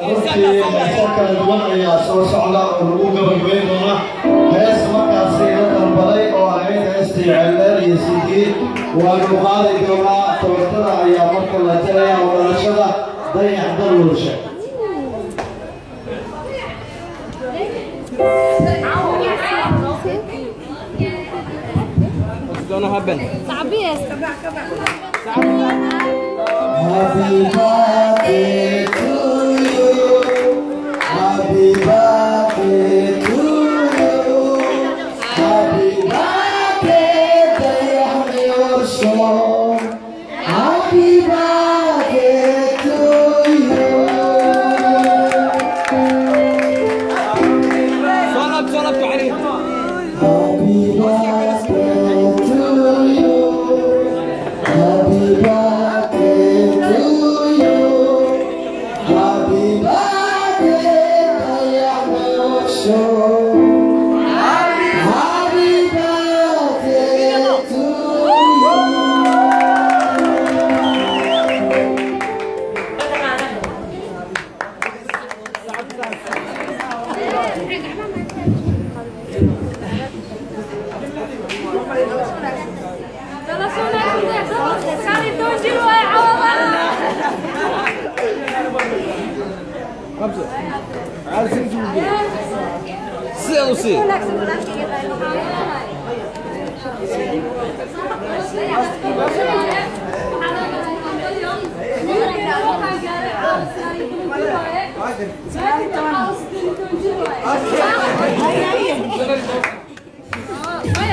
runtii heeso kala duwan ayaa soo socda oo lagu gabagabayn doona hees markaasi la dalbaday oo ahayd heestii ceeldheer iyo sidii waanu qaadi doonaa tabartada ayaa marka la jalaya wadashada dayax daruurshe What's gonna happen? Happy birthday to you. Happy birthday to you. Happy birthday, dear son. Happy birthday to you. Solab تعريف. Happy birthday to you. Happy birthday to you. Happy birthday, dear son. Happy birthday to you. سيلسي Ay,